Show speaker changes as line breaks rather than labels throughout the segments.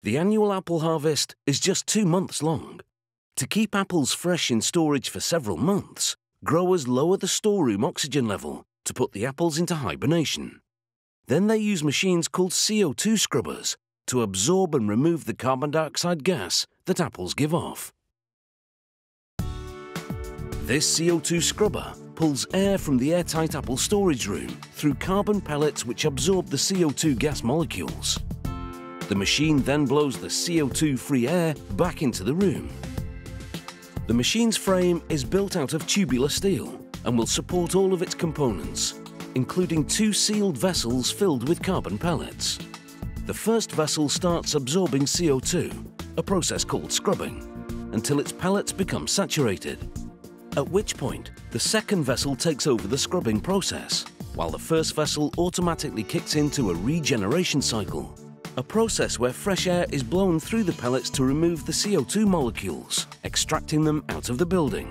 The annual apple harvest is just 2 months long. To keep apples fresh in storage for several months, growers lower the storeroom oxygen level to put the apples into hibernation. Then they use machines called CO2 scrubbers to absorb and remove the carbon dioxide gas that apples give off. This CO2 scrubber pulls air from the airtight apple storage room through carbon pellets which absorb the CO2 gas molecules. The machine then blows the CO2-free air back into the room. The machine's frame is built out of tubular steel and will support all of its components, including 2 sealed vessels filled with carbon pellets. The first vessel starts absorbing CO2, a process called scrubbing, until its pellets become saturated, at which point the second vessel takes over the scrubbing process, while the first vessel automatically kicks into a regeneration cycle, a process where fresh air is blown through the pellets to remove the CO2 molecules, extracting them out of the building.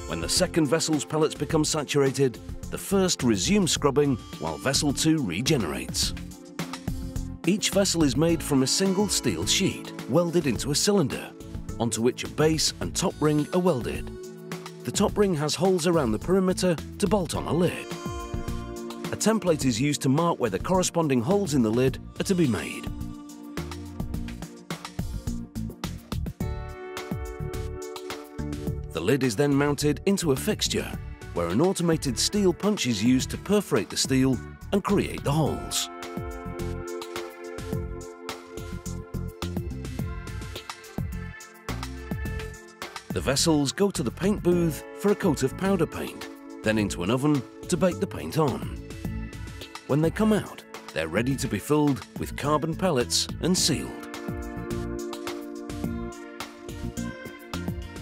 When the second vessel's pellets become saturated, the first resumes scrubbing while vessel 2 regenerates. Each vessel is made from a single steel sheet welded into a cylinder, onto which a base and top ring are welded. The top ring has holes around the perimeter to bolt on a lid. A template is used to mark where the corresponding holes in the lid are to be made. The lid is then mounted into a fixture, where an automated steel punch is used to perforate the steel and create the holes. The vessels go to the paint booth for a coat of powder paint, then into an oven to bake the paint on. When they come out, they're ready to be filled with carbon pellets and sealed.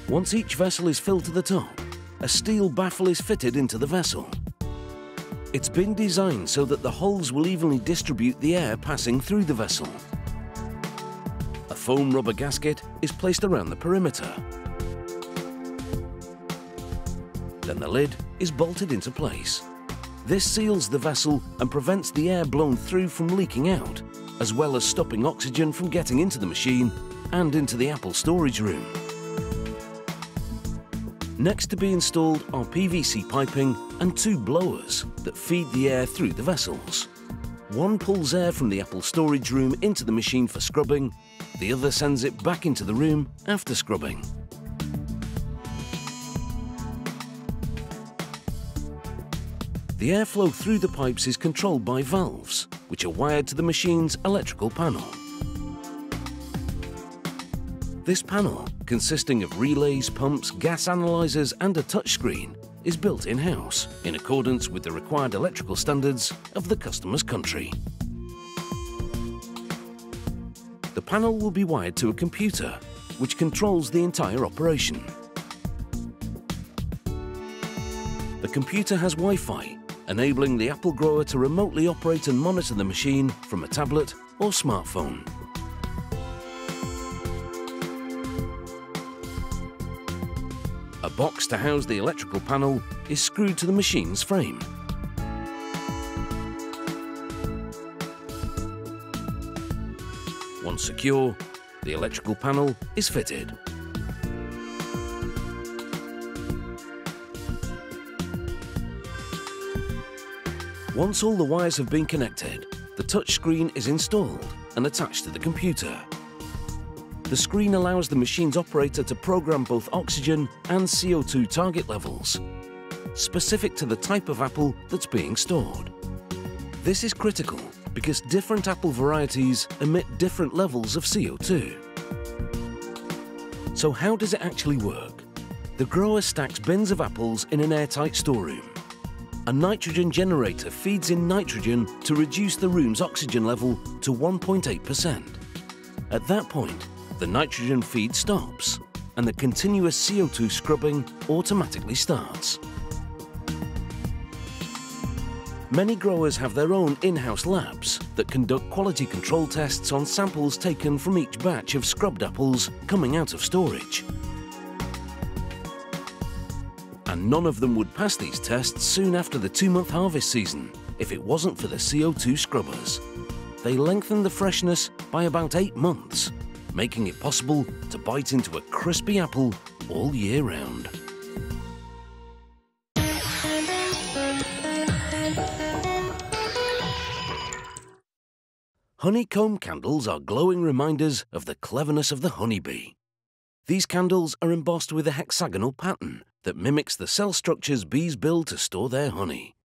Once each vessel is filled to the top, a steel baffle is fitted into the vessel. It's been designed so that the holes will evenly distribute the air passing through the vessel. A foam rubber gasket is placed around the perimeter. Then the lid is bolted into place. This seals the vessel and prevents the air blown through from leaking out, as well as stopping oxygen from getting into the machine and into the apple storage room. Next to be installed are PVC piping and 2 blowers that feed the air through the vessels. One pulls air from the apple storage room into the machine for scrubbing, the other sends it back into the room after scrubbing. The airflow through the pipes is controlled by valves, which are wired to the machine's electrical panel. This panel, consisting of relays, pumps, gas analyzers and a touchscreen, is built in-house in accordance with the required electrical standards of the customer's country. The panel will be wired to a computer, which controls the entire operation. The computer has Wi-Fi, enabling the apple grower to remotely operate and monitor the machine from a tablet or smartphone. A box to house the electrical panel is screwed to the machine's frame. Once secure, the electrical panel is fitted. Once all the wires have been connected, the touchscreen is installed and attached to the computer. The screen allows the machine's operator to program both oxygen and CO2 target levels, specific to the type of apple that's being stored. This is critical because different apple varieties emit different levels of CO2. So how does it actually work? The grower stacks bins of apples in an airtight storeroom. A nitrogen generator feeds in nitrogen to reduce the room's oxygen level to 1.8%. At that point, the nitrogen feed stops and the continuous CO2 scrubbing automatically starts. Many growers have their own in-house labs that conduct quality control tests on samples taken from each batch of scrubbed apples coming out of storage. And none of them would pass these tests soon after the 2-month harvest season if it wasn't for the CO2 scrubbers. they lengthen the freshness by about 8 months, making it possible to bite into a crispy apple all year round. Honeycomb candles are glowing reminders of the cleverness of the honeybee. These candles are embossed with a hexagonal pattern that mimics the cell structures bees build to store their honey.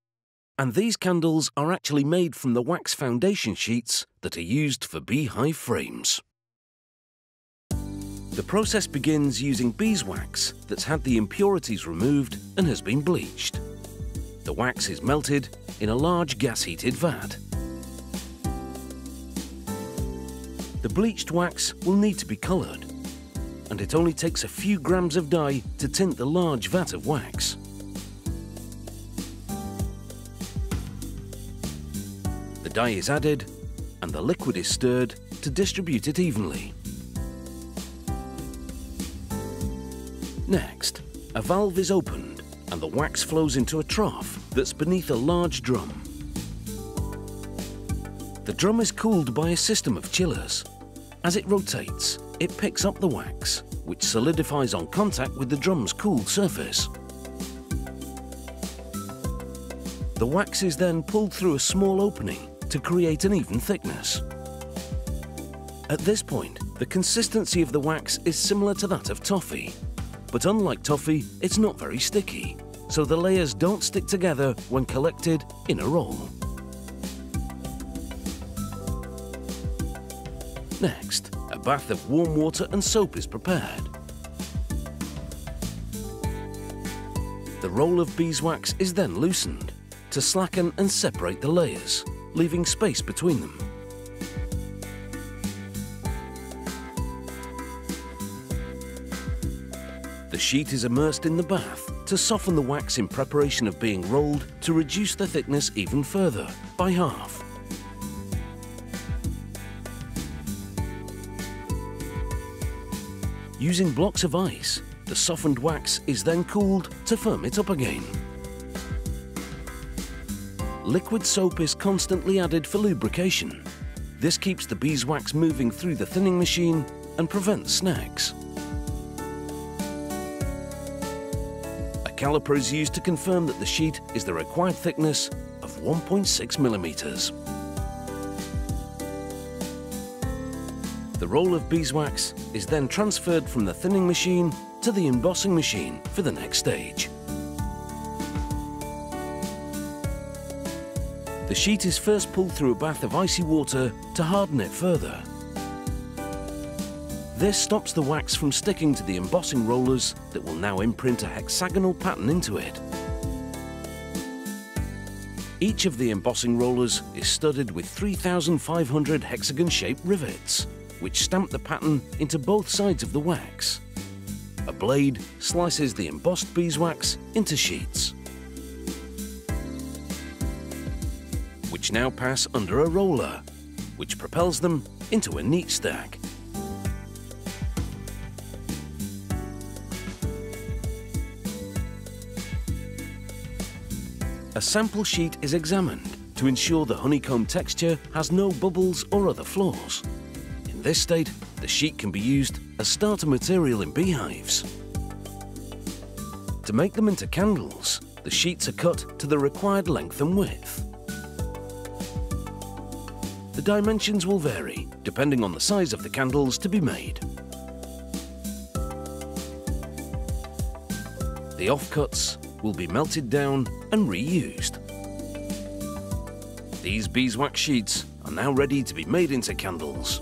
And these candles are actually made from the wax foundation sheets that are used for beehive frames. The process begins using beeswax that's had the impurities removed and has been bleached. The wax is melted in a large gas-heated vat. The bleached wax will need to be coloured, and it only takes a few grams of dye to tint the large vat of wax. The dye is added, and the liquid is stirred to distribute it evenly. Next, a valve is opened, and the wax flows into a trough that's beneath a large drum. The drum is cooled by a system of chillers. As it rotates, it picks up the wax, which solidifies on contact with the drum's cooled surface. The wax is then pulled through a small opening to create an even thickness. At this point, the consistency of the wax is similar to that of toffee, but unlike toffee, it's not very sticky, so the layers don't stick together when collected in a roll. Next, a bath of warm water and soap is prepared. The roll of beeswax is then loosened to slacken and separate the layers, leaving space between them. The sheet is immersed in the bath to soften the wax in preparation of being rolled to reduce the thickness even further, by half. Using blocks of ice, the softened wax is then cooled to firm it up again. Liquid soap is constantly added for lubrication. This keeps the beeswax moving through the thinning machine and prevents snags. A caliper is used to confirm that the sheet is the required thickness of 1.6 millimeters. The roll of beeswax is then transferred from the thinning machine to the embossing machine for the next stage. The sheet is first pulled through a bath of icy water to harden it further. This stops the wax from sticking to the embossing rollers that will now imprint a hexagonal pattern into it. Each of the embossing rollers is studded with 3,500 hexagon-shaped rivets, which stamp the pattern into both sides of the wax. A blade slices the embossed beeswax into sheets, which now pass under a roller, which propels them into a neat stack. A sample sheet is examined to ensure the honeycomb texture has no bubbles or other flaws. In this state, the sheet can be used as starter material in beehives. To make them into candles, the sheets are cut to the required length and width. The dimensions will vary depending on the size of the candles to be made. The offcuts will be melted down and reused. These beeswax sheets are now ready to be made into candles.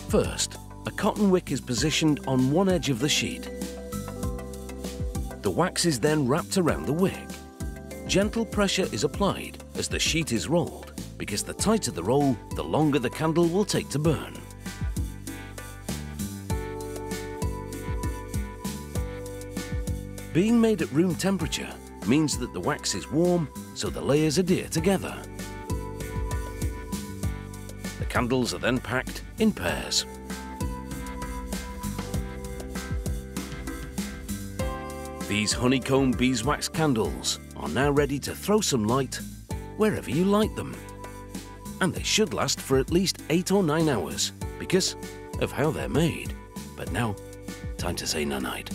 First, a cotton wick is positioned on one edge of the sheet. The wax is then wrapped around the wick. Gentle pressure is applied as the sheet is rolled, because the tighter the roll, the longer the candle will take to burn. Being made at room temperature means that the wax is warm, so the layers adhere together. The candles are then packed in pairs. These honeycomb beeswax candles are now ready to throw some light wherever you light them. and they should last for at least 8 or 9 hours because of how they're made. But now, time to say night-night.